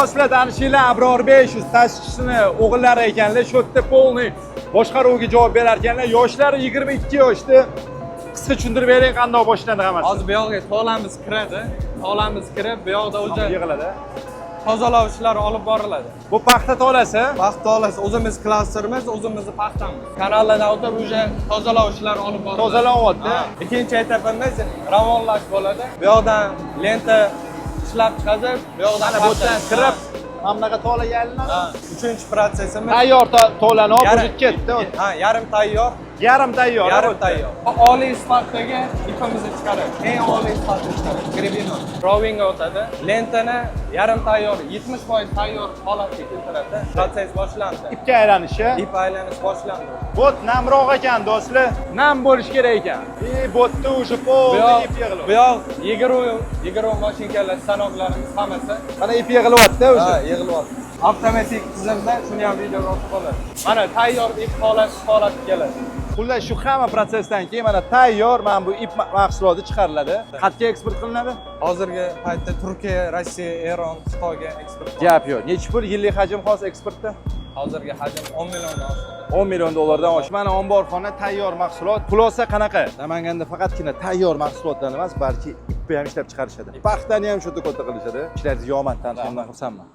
Hozir sizlar tanishinglar, Abror 500 tashqisini o'g'illari ekanlar, shu yerda polniy boshqaruvga javob berar ekanlar. Yoshlari 22 yoshda. Qisqa tushuntirib bering, qanday boshlanadi hammasi. Hozir bu yoqqa tolamiz kiradi. Tolamiz kirib, bu yoqda o'zi yig'iladi. tozalash ishlari olib boriladi. Bu paxta tolasi. Paxta tolasi o'zimiz klasterimiz, o'zimizni paxtamiz. Kanaldan o'tib o'sha tozalash ishlari olib boriladi. Tozalanyapti. Ikkinchi etapimiz ravonlash bo'ladi. Bu yoqdan lenta ishlab chiqazib, bu yoqdan bo'tdan kirib, hammaga tola yalinadi. Uchinchi protsessimiz Tayyor tolani olib o'tib ketdi. Ha, yarim tayyor. Yarim tayyor. Yarim tayyor. Oliy sifatdagi ipimizni chiqarib, eng oliy sifatni chiqarib, grebino. Rovingga o'tadi. Lentani yarim tayyor, 70% tayyor holatga keltiradi. Protsess boshlandi. Ipga aylanishi. Ip aylanish boshlandi. Bot namroq ekan do'stlar. Nam bo'lish kerak ekan. Botda o'sha polni ip yig'ilib. Bu yoq 20 mashinkalar, stanoklarimiz hammasi. Mana ip yig'ilyapti o'sha. Ha, yig'ilyapti. Avtomatik tizimda shuni ham videoga olib bo'ladi. Mana tayyor ip holati keladi. Xullas shu hamma protsessdan keyin mana tayyor mana bu ip mahsuloti chiqariladi. Qayerga eksport qilinadi? Hozirgi paytda Turkiya, Rossiya, Eron, Xitoyga eksport. Gap yo'q. Necha pul yillik hajm hozir eksportda? Hozirgi hajm 10 milliondan oshdi. 10 million dollardan oshdi. Mana omborxona tayyor mahsulot. Xulosa qanaqa? Namanganda faqatgina tayyor mahsulotlar emas, balki ipni ham ishlab chiqarishadi. Paxtani ham shu yerda katta qilishadi. Ishlaringiz omaddan, shundan xursandman.